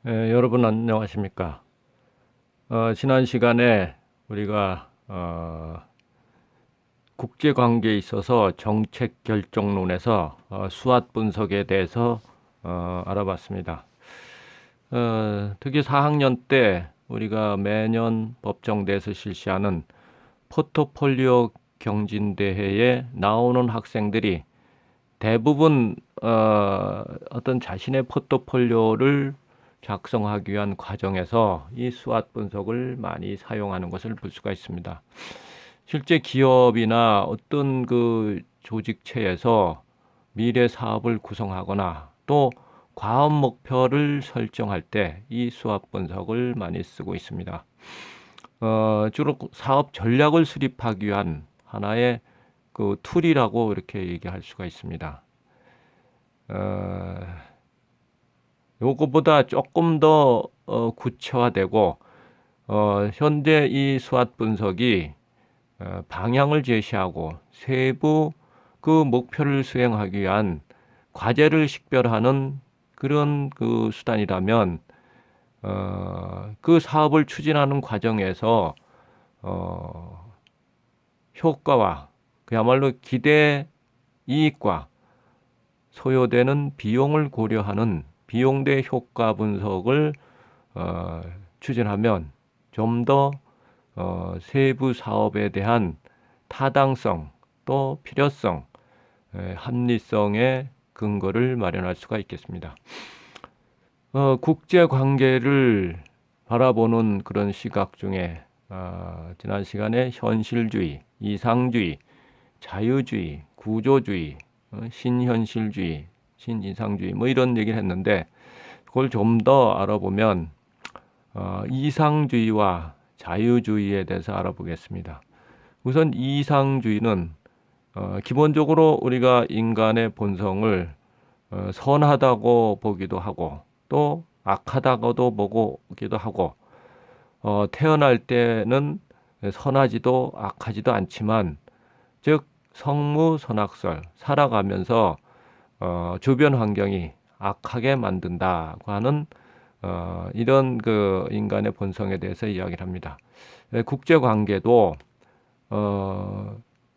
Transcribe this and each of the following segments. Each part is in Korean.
여러분 안녕하십니까? 지난 시간에 우리가 국제 관계에 있어서 정책 결정론에서 수완 분석에 대해서 알아봤습니다. 특히 4학년 때 우리가 매년 법정대에서 실시하는 포트폴리오 경진대회에 나오는 학생들이 대부분 어떤 자신의 포트폴리오를 작성하기 위한 과정에서 이 수완 분석을 많이 사용하는 것을 볼 수가 있습니다. 실제 기업이나 어떤 그 조직체에서 미래 사업을 구성하거나 또 과업 목표를 설정할 때 이 수완 분석을 많이 쓰고 있습니다. 주로 사업 전략을 수립하기 위한 하나의 그 툴이라고 이렇게 얘기할 수가 있습니다. 요거보다 조금 더 구체화되고 현재 이 수완 분석이 방향을 제시하고 세부 그 목표를 수행하기 위한 과제를 식별하는 그런 그 수단이라면 그 사업을 추진하는 과정에서 효과와 그야말로 기대 이익과 소요되는 비용을 고려하는 비용 대 효과 분석을 추진하면 좀 더 세부 사업에 대한 타당성 또 필요성, 합리성의 근거를 마련할 수가 있겠습니다. 국제 관계를 바라보는 그런 시각 중에 지난 시간에 현실주의, 이상주의, 자유주의, 구조주의, 신현실주의, 신이상주의 뭐 이런 얘기를 했는데 그걸 좀 더 알아보면 이상주의와 자유주의에 대해서 알아보겠습니다. 우선 이상주의는 기본적으로 우리가 인간의 본성을 선하다고 보기도 하고 또 악하다고도 보기도 하고 태어날 때는 선하지도 악하지도 않지만 즉 성무선악설 살아가면서 주변 환경이 악하게 만든다고 하는 이런 그 인간의 본성에 대해서 이야기를 합니다. 국제 관계도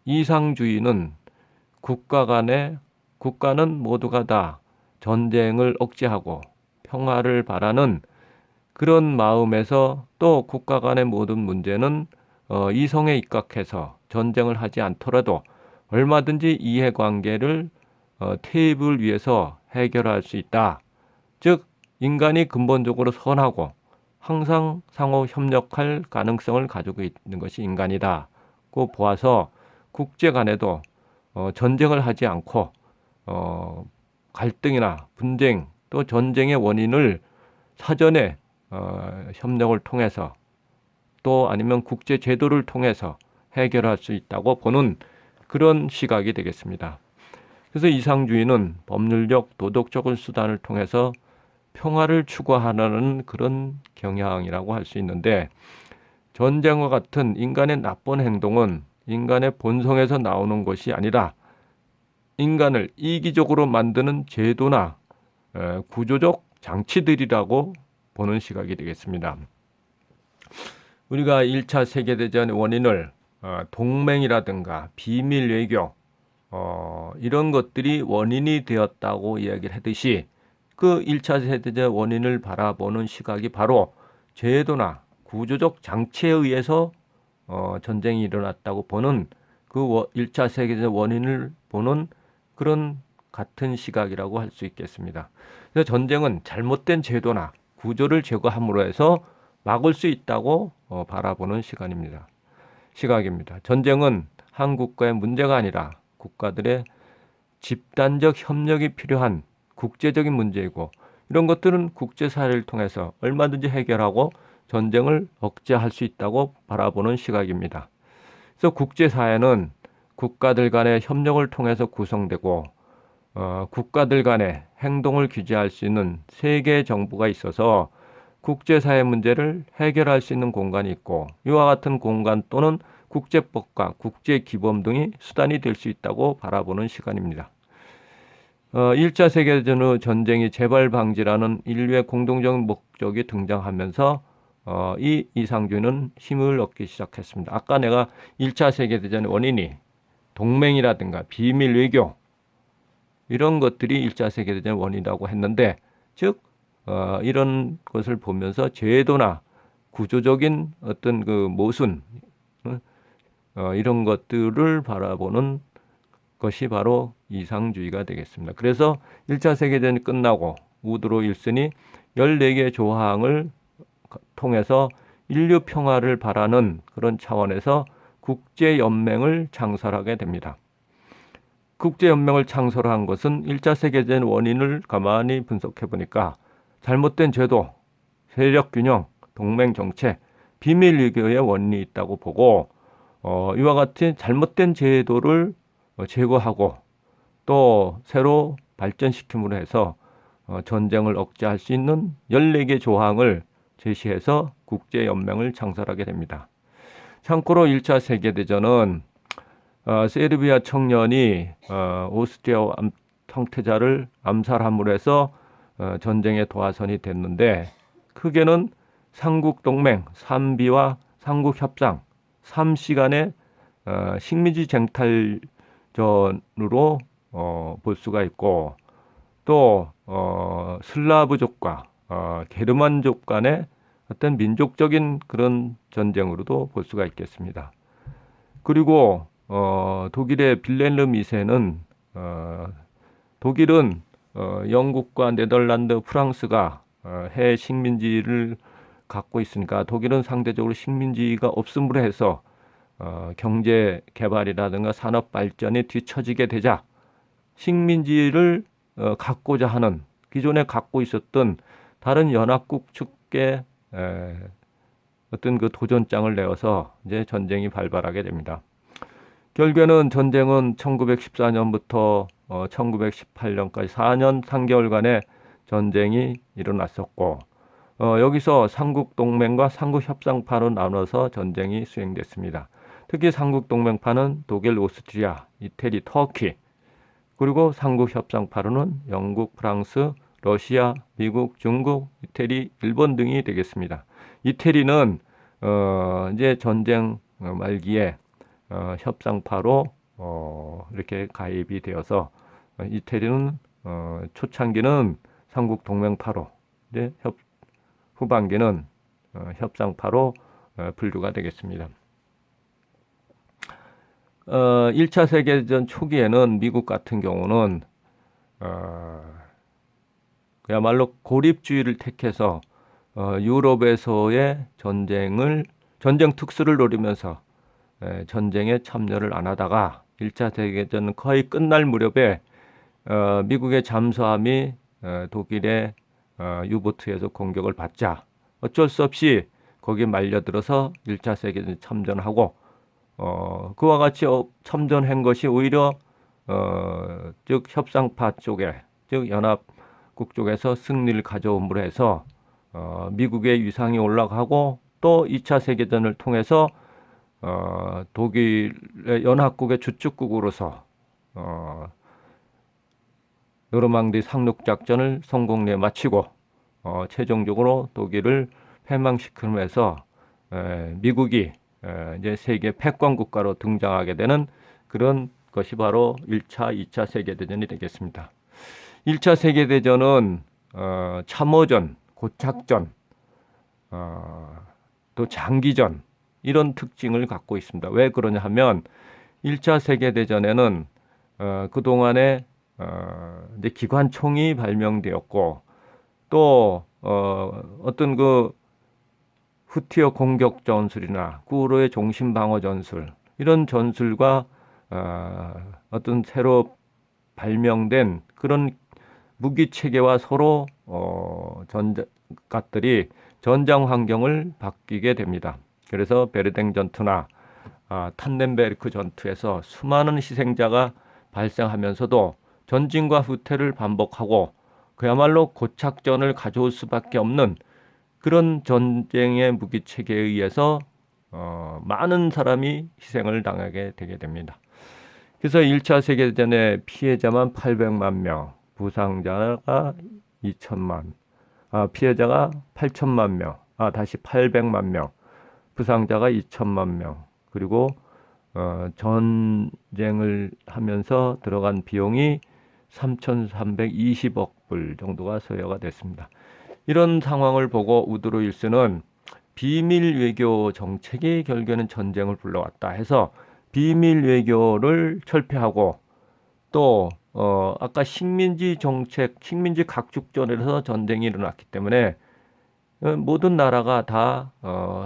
이상주의는 국가는 모두가 다 전쟁을 억제하고 평화를 바라는 그런 마음에서 또 국가 간의 모든 문제는 이성에 입각해서 전쟁을 하지 않더라도 얼마든지 이해관계를 테이블 위에서 해결할 수 있다. 즉 인간이 근본적으로 선하고 항상 상호 협력할 가능성을 가지고 있는 것이 인간이다고 보아서 국제 간에도 전쟁을 하지 않고 갈등이나 분쟁 또 전쟁의 원인을 사전에 협력을 통해서 또 아니면 국제 제도를 통해서 해결할 수 있다고 보는 그런 시각이 되겠습니다. 그래서 이상주의는 법률적, 도덕적인 수단을 통해서 평화를 추구하는 그런 경향이라고 할 수 있는데 전쟁과 같은 인간의 나쁜 행동은 인간의 본성에서 나오는 것이 아니라 인간을 이기적으로 만드는 제도나 구조적 장치들이라고 보는 시각이 되겠습니다. 우리가 1차 세계대전의 원인을 동맹이라든가 비밀 외교 이런 것들이 원인이 되었다고 이야기를 하듯이 그 1차 세계대전 원인을 바라보는 시각이 바로 제도나 구조적 장치에 의해서 전쟁이 일어났다고 보는 그 1차 세계대전 원인을 보는 그런 같은 시각이라고 할 수 있겠습니다. 그래서 전쟁은 잘못된 제도나 구조를 제거함으로 해서 막을 수 있다고 바라보는 시각입니다. 전쟁은 한 국가의 문제가 아니라 국가들의 집단적 협력이 필요한 국제적인 문제이고 이런 것들은 국제사회를 통해서 얼마든지 해결하고 전쟁을 억제할 수 있다고 바라보는 시각입니다. 그래서 국제사회는 국가들 간의 협력을 통해서 구성되고 국가들 간의 행동을 규제할 수 있는 세계 정부가 있어서 국제사회 문제를 해결할 수 있는 공간이 있고 이와 같은 공간 또는 국제법과 국제기범 등이 수단이 될 수 있다고 바라보는 시간입니다. 1차 세계대전 후 전쟁이 재발 방지라는 인류의 공동적 목적이 등장하면서 이 이상주의는 힘을 얻기 시작했습니다. 아까 내가 1차 세계대전의 원인이 동맹이라든가 비밀 외교 이런 것들이 1차 세계대전의 원인이라고 했는데, 즉 이런 것을 보면서 제도나 구조적인 어떤 그 모순 이런 것들을 바라보는 것이 바로 이상주의가 되겠습니다. 그래서 1차 세계대전이 끝나고 우드로 윌슨이 14개 조항을 통해서 인류 평화를 바라는 그런 차원에서 국제연맹을 창설하게 됩니다. 국제연맹을 창설한 것은 1차 세계대전 원인을 가만히 분석해 보니까 잘못된 제도, 세력균형, 동맹정책, 비밀외교의 원인이 있다고 보고, 이와 같은 잘못된 제도를 제거하고 또 새로 발전시킴으로 해서 전쟁을 억제할 수 있는 14개 조항을 제시해서 국제연맹을 창설하게 됩니다. 참고로 1차 세계대전은 세르비아 청년이 오스트리아 황태자를 암살함으로 해서 전쟁의 도화선이 됐는데, 크게는 삼국동맹, 삼비와 삼국협상, 3시간의 식민지 쟁탈전으로 볼 수가 있고, 또 슬라브족과 게르만족 간의 어떤 민족적인 그런 전쟁으로도 볼 수가 있겠습니다. 그리고 독일의 빌헬름 2세는 독일은 영국과 네덜란드, 프랑스가 해외 식민지를 갖고 있으니까 독일은 상대적으로 식민지가 없음으로 해서 경제 개발이라든가 산업 발전이 뒤처지게 되자 식민지를 갖고자 하는, 기존에 갖고 있었던 다른 연합국 측에 어떤 그 도전장을 내어서 이제 전쟁이 발발하게 됩니다. 결국에는 전쟁은 1914년부터 1918년까지 4년 3개월간의 전쟁이 일어났었고, 여기서 삼국동맹과 삼국협상파로 나눠서 전쟁이 수행됐습니다. 특히 삼국동맹파는 독일, 오스트리아, 이태리, 터키, 그리고 삼국협상파로는 영국, 프랑스, 러시아, 미국, 중국, 이태리, 일본 등이 되겠습니다. 이태리는 이제 전쟁 말기에 협상파로 이렇게 가입이 되어서 이태리는 초창기는 삼국 동맹파로, 이제 후반기는 협상파로 분류가 되겠습니다. 1차 세계대전 초기에는 미국 같은 경우는 그야말로 고립주의를 택해서 유럽에서의 전쟁 특수를 노리면서 전쟁에 참여를 안 하다가 1차 세계대전 거의 끝날 무렵에 미국의 잠수함이 독일의 유보트에서 공격을 받자 어쩔 수 없이 거기에 말려들어서 1차 세계대전에 참전하고, 그와 같이 참전한 것이 오히려 즉 협상파 쪽에, 즉 연합국 쪽에서 승리를 가져옴으로 해서 미국의 위상이 올라가고, 또 2차 세계대전을 통해서 독일의 연합국의 주축국으로서 노르망디 상륙작전을 성공리에 마치고 최종적으로 독일을 패망시키면서 미국이 이제 세계 패권 국가로 등장하게 되는 그런 것이 바로 1차, 2차 세계대전이 되겠습니다. 1차 세계대전은 참호전, 고착전, 또 장기전 이런 특징을 갖고 있습니다. 왜 그러냐 하면 1차 세계대전에는 그동안에 이제 기관총이 발명되었고, 또 어떤 그 후티어 공격 전술이나 구로의 종신 방어 전술, 이런 전술과 어떤 새로 발명된 그런 무기 체계와 서로 것들이 전장 환경을 바뀌게 됩니다. 그래서 베르댕 전투나 탄넨베르크 전투에서 수많은 희생자가 발생하면서도 전진과 후퇴를 반복하고 그야말로 고착전을 가져올 수밖에 없는 그런 전쟁의 무기체계에 의해서 많은 사람이 희생을 당하게 되게 됩니다. 그래서 1차 세계대전의 피해자만 800만 명, 부상자가 2천만, 피해자가 8천만 명, 다시 800만 명, 부상자가 2천만 명, 그리고 전쟁을 하면서 들어간 비용이 3,320억 불 정도가 소요가 됐습니다. 이런 상황을 보고 우드로 일스는 비밀 외교 정책이 결국에는 전쟁을 불러왔다 해서 비밀 외교를 철폐하고 또 아까 식민지 정책, 식민지 각축전에서 전쟁이 일어났기 때문에 모든 나라가 다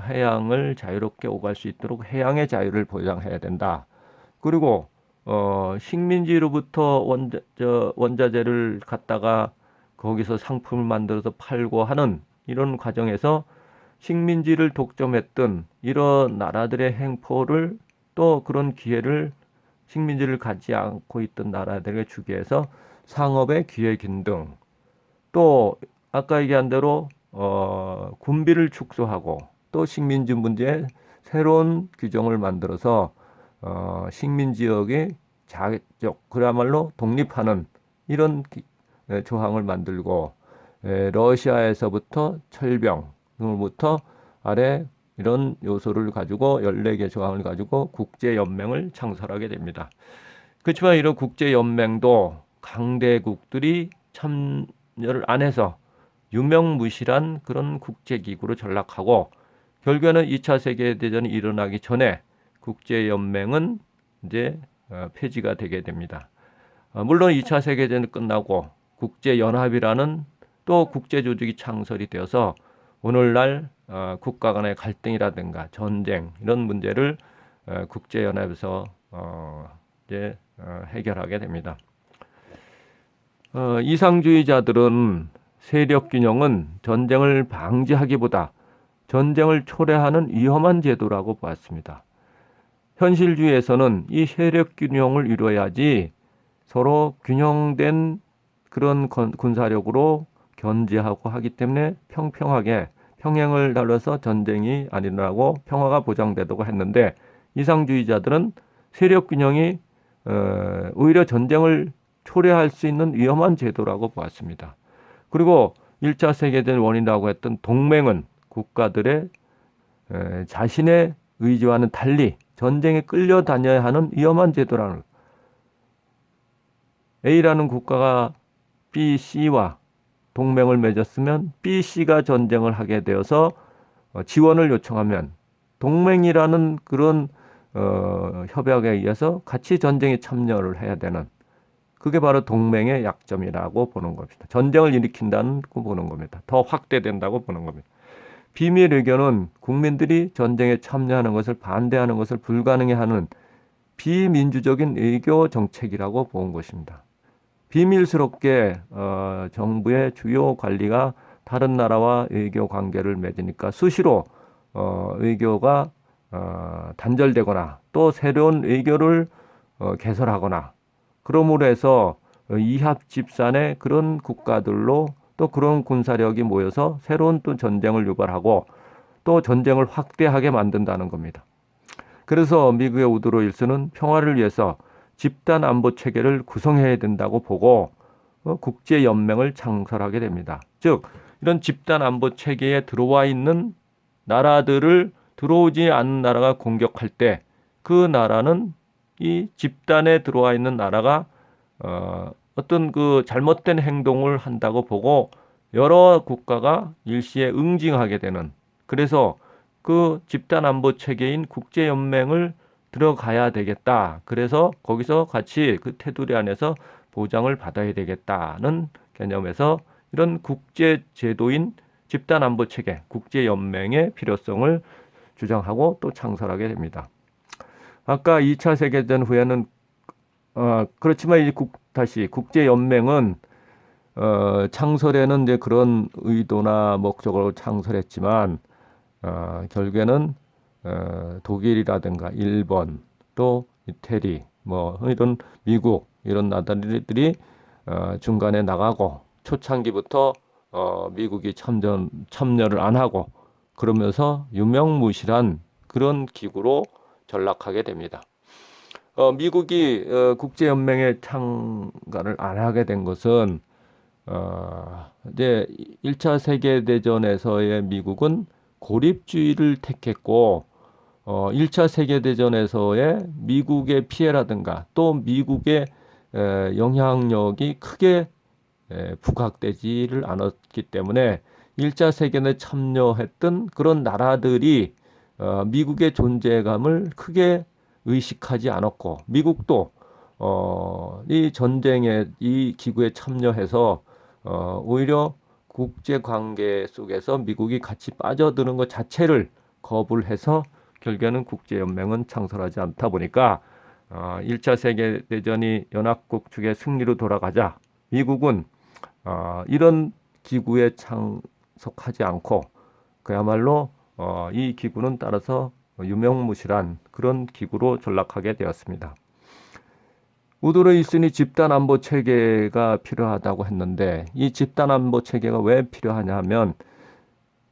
해양을 자유롭게 오갈 수 있도록 해양의 자유를 보장해야 된다. 그리고 식민지로부터 원자재를 갖다가 거기서 상품을 만들어서 팔고 하는 이런 과정에서 식민지를 독점했던 이런 나라들의 행포를 또 그런 기회를 식민지를 갖지 않고 있던 나라들에게 주기 위해서 상업의 기회 균등 또 아까 얘기한 대로 군비를 축소하고 또 식민지 문제에 새로운 규정을 만들어서 식민지역의 자격 그야말로 독립하는 이런 조항을 만들고 러시아에서부터 철병부터 아래 이런 요소를 가지고 14개 조항을 가지고 국제연맹을 창설하게 됩니다. 그렇지만 이런 국제연맹도 강대국들이 참여를 안 해서 유명무실한 그런 국제기구로 전락하고 결국에는 2차 세계대전이 일어나기 전에 국제연맹은 이제 폐지가 되게 됩니다. 물론 2차 세계대전이 끝나고 국제연합이라는 또 국제조직이 창설이 되어서 오늘날 국가 간의 갈등이라든가 전쟁 이런 문제를 국제연합에서 이제 해결하게 됩니다. 이상주의자들은 세력균형은 전쟁을 방지하기보다 전쟁을 초래하는 위험한 제도라고 보았습니다. 현실주의에서는 이 세력균형을 이루어야지 서로 균형된 그런 군사력으로 견제하고 하기 때문에 평평하게 평행을 달려서 전쟁이 안 일어나고 평화가 보장되도록 했는데 이상주의자들은 세력균형이 오히려 전쟁을 초래할 수 있는 위험한 제도라고 보았습니다. 그리고 1차 세계대전 원인이라고 했던 동맹은 국가들의 자신의 의지와는 달리 전쟁에 끌려다녀야 하는 위험한 제도라는 A라는 국가가 B, C와 동맹을 맺었으면 B, C가 전쟁을 하게 되어서 지원을 요청하면 동맹이라는 그런 협약에 의해서 같이 전쟁에 참여를 해야 되는 그게 바로 동맹의 약점이라고 보는 겁니다. 전쟁을 일으킨다고 보는 겁니다. 더 확대된다고 보는 겁니다. 비밀 외교는 국민들이 전쟁에 참여하는 것을 반대하는 것을 불가능해 하는 비민주적인 외교 정책이라고 본 것입니다. 비밀스럽게 정부의 주요 관리가 다른 나라와 외교 관계를 맺으니까 수시로 외교가 단절되거나 또 새로운 외교를 개설하거나 그러므로 해서 이합 집산의 그런 국가들로 또 그런 군사력이 모여서 새로운 또 전쟁을 유발하고 또 전쟁을 확대하게 만든다는 겁니다. 그래서 미국의 우드로 일스는 평화를 위해서 집단 안보 체계를 구성해야 된다고 보고 국제연맹을 창설하게 됩니다. 즉 이런 집단 안보 체계에 들어와 있는 나라들을 들어오지 않는 나라가 공격할 때 그 나라는 이 집단에 들어와 있는 나라가 어떤 그 잘못된 행동을 한다고 보고 여러 국가가 일시에 응징하게 되는 그래서 그 집단 안보 체계인 국제연맹을 들어가야 되겠다. 그래서 거기서 같이 그 테두리 안에서 보장을 받아야 되겠다는 개념에서 이런 국제 제도인 집단 안보 체계, 국제연맹의 필요성을 주장하고 또 창설하게 됩니다. 아까 2차 세계대전 후에는 그렇지만 이제 다시 국제연맹은 창설에는 이제 그런 의도나 목적으로 창설했지만 결국에는 독일이라든가 일본 또 이태리 뭐 이런 미국 이런 나라들이 중간에 나가고 초창기부터 미국이 참여를 안 하고 그러면서 유명무실한 그런 기구로 전락하게 됩니다. 미국이 국제연맹에 참가를 안 하게 된 것은 이제 1차 세계대전에서의 미국은 고립주의를 택했고 1차 세계대전에서의 미국의 피해라든가 또 미국의 영향력이 크게 부각되지를 않았기 때문에 1차 세계대전에 참여했던 그런 나라들이 미국의 존재감을 크게 의식하지 않았고 미국도 이 전쟁에 이 기구에 참여해서 오히려 국제 관계 속에서 미국이 같이 빠져드는 것 자체를 거부를 해서 결국에는 국제연맹은 창설하지 않다 보니까 1차 세계대전이 연합국 측의 승리로 돌아가자 미국은 이런 기구에 참석하지 않고 그야말로 이 기구는 따라서 유명무실한 그런 기구로 전락하게 되었습니다. 우두로 있으니 집단안보 체계가 필요하다고 했는데 이 집단안보 체계가 왜 필요하냐 하면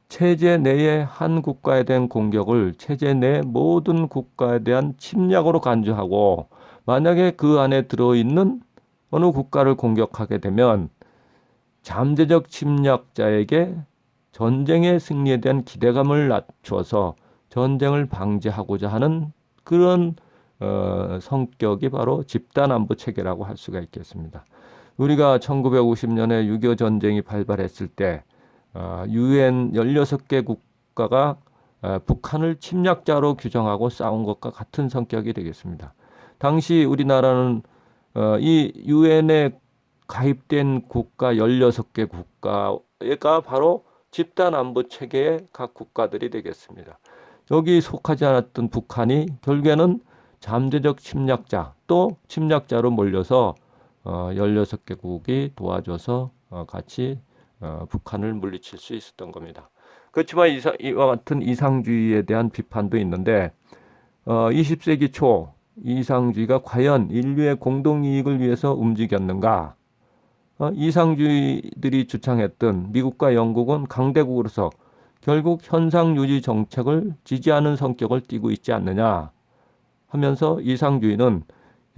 체제 내의 한 국가에 대한 공격을 체제 내 모든 국가에 대한 침략으로 간주하고 만약에 그 안에 들어있는 어느 국가를 공격하게 되면 잠재적 침략자에게 전쟁의 승리에 대한 기대감을 낮춰서 전쟁을 방지하고자 하는 그런 성격이 바로 집단안보 체계라고 할 수가 있겠습니다. 우리가 1950년에 6.25 전쟁이 발발했을 때 UN 16개 국가가 북한을 침략자로 규정하고 싸운 것과 같은 성격이 되겠습니다. 당시 우리나라는 이 UN에 가입된 국가 16개 국가가 바로 집단안보 체계의 각 국가들이 되겠습니다. 여기 속하지 않았던 북한이 결국에는 잠재적 침략자 또 침략자로 몰려서 16개국이 도와줘서 같이 북한을 물리칠 수 있었던 겁니다. 그렇지만 이와 같은 이상주의에 대한 비판도 있는데 20세기 초 이상주의가 과연 인류의 공동이익을 위해서 움직였는가? 이상주의들이 주창했던 미국과 영국은 강대국으로서 결국 현상 유지 정책을 지지하는 성격을 띠고 있지 않느냐 하면서 이상주의는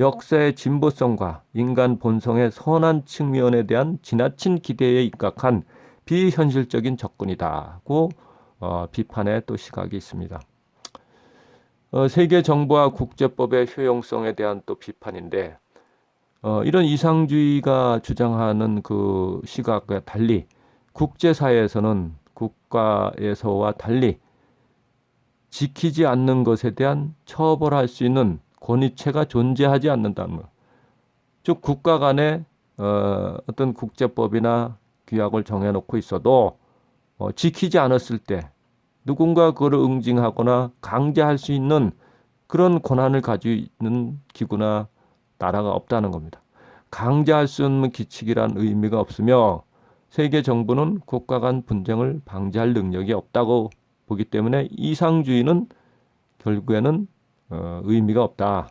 역사의 진보성과 인간 본성의 선한 측면에 대한 지나친 기대에 입각한 비현실적인 접근이다고 비판의 또 시각이 있습니다. 세계 정부와 국제법의 효용성에 대한 또 비판인데 이런 이상주의가 주장하는 그 시각과 달리 국제사회에서는 국가에서와 달리 지키지 않는 것에 대한 처벌할 수 있는 권위체가 존재하지 않는다는 것. 즉 국가 간에 어떤 국제법이나 규약을 정해놓고 있어도 지키지 않았을 때 누군가 그걸 응징하거나 강제할 수 있는 그런 권한을 가지고 있는 기구나 나라가 없다는 겁니다. 강제할 수 없는 규칙이란 의미가 없으며 세계 정부는 국가 간 분쟁을 방지할 능력이 없다고 보기 때문에 이상주의는 결국에는 의미가 없다.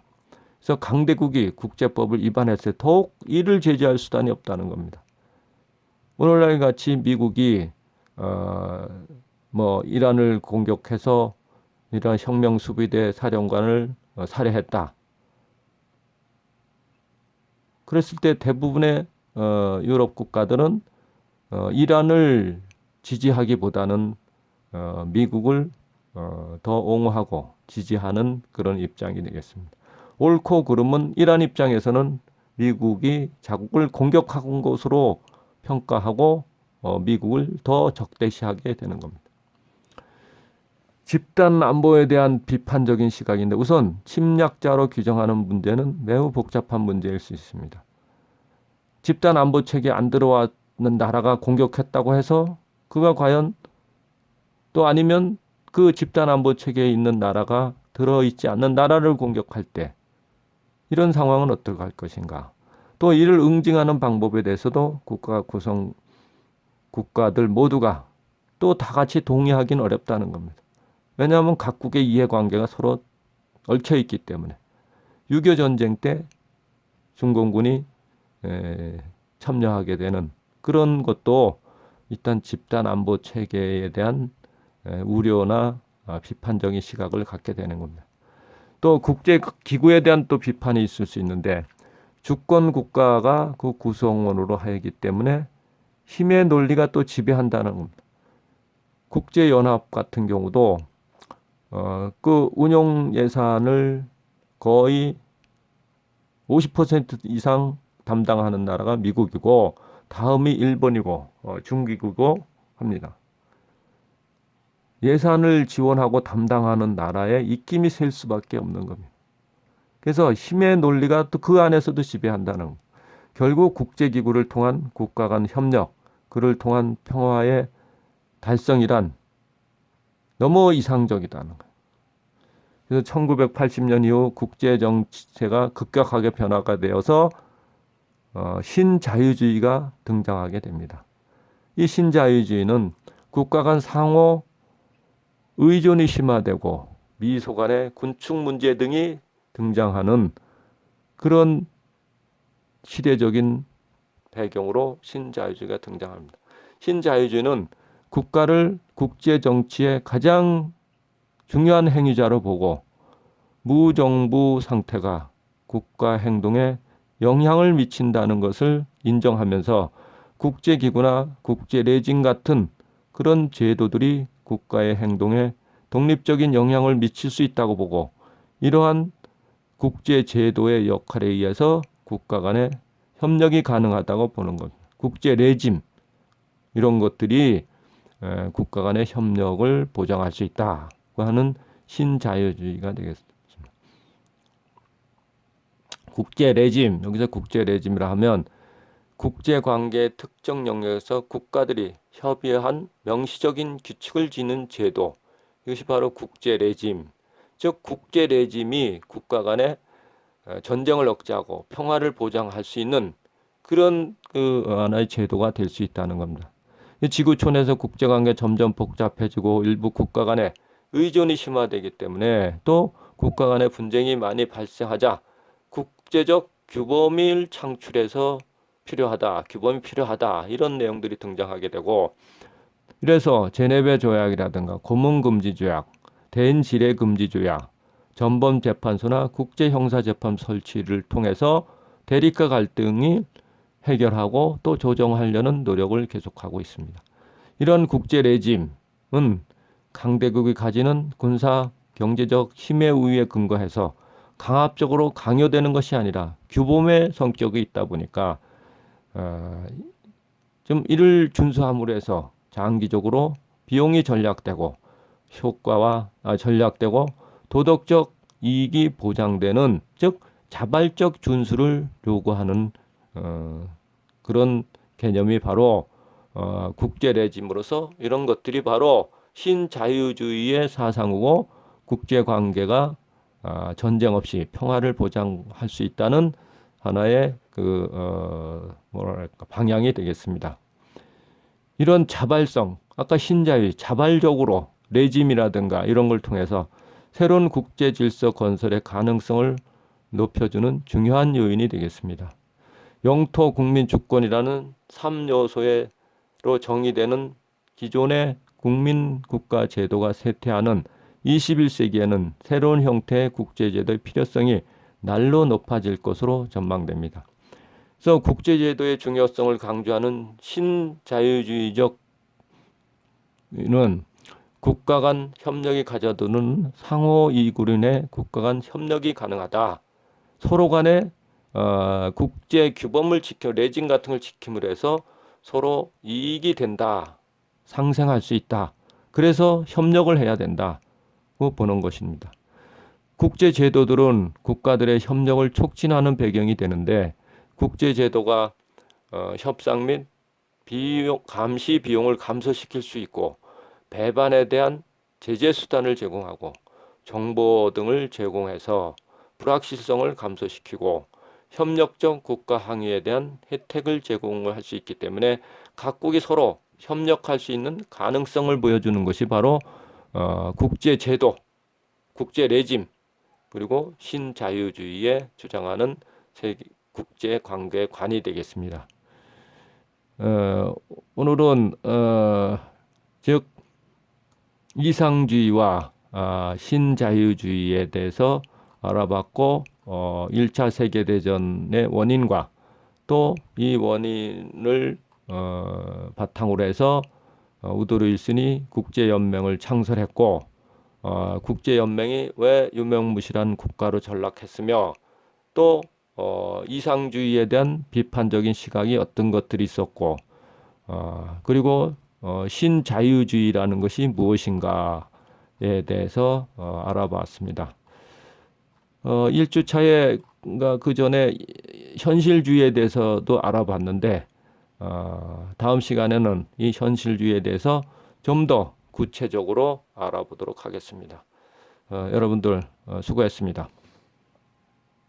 그래서 강대국이 국제법을 위반했을 때 더욱 이를 제재할 수단이 없다는 겁니다. 오늘날 같이 미국이 이란을 공격해서 이란 혁명 수비대 사령관을 살해했다. 그랬을 때 대부분의 유럽 국가들은 이란을 지지하기보다는 미국을 더 옹호하고 지지하는 그런 입장이 되겠습니다. 옳고 그름은 이란 입장에서는 미국이 자국을 공격한 것으로 평가하고 미국을 더 적대시하게 되는 겁니다. 집단 안보에 대한 비판적인 시각인데 우선 침략자로 규정하는 문제는 매우 복잡한 문제일 수 있습니다. 집단 안보 체계에 안 들어왔는 나라가 공격했다고 해서 그가 과연 또 아니면 그 집단 안보 체계에 있는 나라가 들어있지 않는 나라를 공격할 때 이런 상황은 어떻게 할 것인가? 또 이를 응징하는 방법에 대해서도 국가 구성 국가들 모두가 또 다 같이 동의하기는 어렵다는 겁니다. 왜냐하면 각국의 이해관계가 서로 얽혀 있기 때문에 6.25 전쟁 때 중공군이 참여하게 되는 그런 것도 일단 집단 안보 체계에 대한 우려나 비판적인 시각을 갖게 되는 겁니다. 또 국제 기구에 대한 또 비판이 있을 수 있는데 주권 국가가 그 구성원으로 하기 때문에 힘의 논리가 또 지배한다는 겁니다. 국제연합 같은 경우도 그 운용 예산을 거의 50% 이상 담당하는 나라가 미국이고 다음이 일본이고 중국이고 합니다. 예산을 지원하고 담당하는 나라에 입김이 셀 수밖에 없는 겁니다. 그래서 힘의 논리가 또 그 안에서도 지배한다는, 결국 국제기구를 통한 국가 간 협력, 그를 통한 평화의 달성이란 너무 이상적이다는 거예요. 그래서 1980년 이후 국제 정세가 급격하게 변화가 되어서 신자유주의가 등장하게 됩니다. 이 신자유주의는 국가 간 상호 의존이 심화되고 미소 간의 군축 문제 등이 등장하는 그런 시대적인 배경으로 신자유주의가 등장합니다. 신자유주의는 국가를 국제 정치의 가장 중요한 행위자로 보고 무정부 상태가 국가 행동에 영향을 미친다는 것을 인정하면서 국제기구나 국제레짐 같은 그런 제도들이 국가의 행동에 독립적인 영향을 미칠 수 있다고 보고 이러한 국제제도의 역할에 의해서 국가 간의 협력이 가능하다고 보는 겁니다. 국제레짐 이런 것들이 국가 간의 협력을 보장할 수 있다고 하는 신자유주의가 되겠습니다. 국제레짐, 여기서 국제레짐이라 하면 국제관계의 특정 영역에서 국가들이 협의한 명시적인 규칙을 지는 제도, 이것이 바로 국제레짐, 즉 국제레짐이 국가 간의 전쟁을 억제하고 평화를 보장할 수 있는 그런 그 하나의 제도가 될 수 있다는 겁니다. 지구촌에서 국제관계 점점 복잡해지고 일부 국가 간의 의존이 심화되기 때문에 또 국가 간의 분쟁이 많이 발생하자 국제적 규범을 창출해서 규범이 필요하다 이런 내용들이 등장하게 되고, 이래서 제네베 조약이라든가 고문금지 조약, 대인지뢰 금지 조약, 전범재판소나 국제형사재판 설치를 통해서 대립과 갈등이 해결하고 또 조정하려는 노력을 계속하고 있습니다. 이런 국제 레짐은 강대국이 가지는 군사 경제적 힘의 우위에 근거해서 강압적으로 강요되는 것이 아니라 규범의 성격이 있다 보니까 좀 이를 준수함으로 해서 장기적으로 비용이 전략되고 전략되고 도덕적 이익이 보장되는, 즉 자발적 준수를 요구하는 그런 개념이 바로 국제 레짐으로서 이런 것들이 바로 신자유주의의 사상이고 국제 관계가 전쟁 없이 평화를 보장할 수 있다는 하나의 방향이 되겠습니다. 이런 자발성, 아까 신자유주의, 자발적으로 레짐이라든가 이런 걸 통해서 새로운 국제 질서 건설의 가능성을 높여주는 중요한 요인이 되겠습니다. 영토 국민 주권이라는 3요소로 정의되는 기존의 국민 국가 제도가 쇠퇴하는 21세기에는 새로운 형태의 국제제도의 필요성이 날로 높아질 것으로 전망됩니다. 그래서 국제제도의 중요성을 강조하는 신자유주의적은 국가 간 협력이 가져두는 상호이익으로 인해 국가 간 협력이 가능하다. 서로 간에 국제 규범을 레짐 같은 걸 지킴으로 해서 서로 이익이 된다. 상생할 수 있다. 그래서 협력을 해야 된다고 보는 것입니다. 국제 제도들은 국가들의 협력을 촉진하는 배경이 되는데 국제 제도가 협상 및 감시 비용을 감소시킬 수 있고 배반에 대한 제재 수단을 제공하고 정보 등을 제공해서 불확실성을 감소시키고 협력적 국가 항의에 대한 혜택을 제공할 수 있기 때문에 각국이 서로 협력할 수 있는 가능성을 보여주는 것이 바로 국제 제도, 국제 레짐, 그리고 신자유주의에 주장하는 국제 관계관이 되겠습니다. 오늘은 즉 이상주의와 신자유주의에 대해서 알아봤고 1차 세계대전의 원인과 또 이 원인을 바탕으로 해서 우드로 윌슨이 국제연맹을 창설했고 국제연맹이 왜 유명무실한 국가로 전락했으며 또 이상주의에 대한 비판적인 시각이 어떤 것들이 있었고 그리고 신자유주의라는 것이 무엇인가에 대해서 알아봤습니다. 1주차에 그 전에 현실주의에 대해서도 알아봤는데 다음 시간에는 이 현실주의에 대해서 좀 더 구체적으로 알아보도록 하겠습니다. 여러분들 수고했습니다.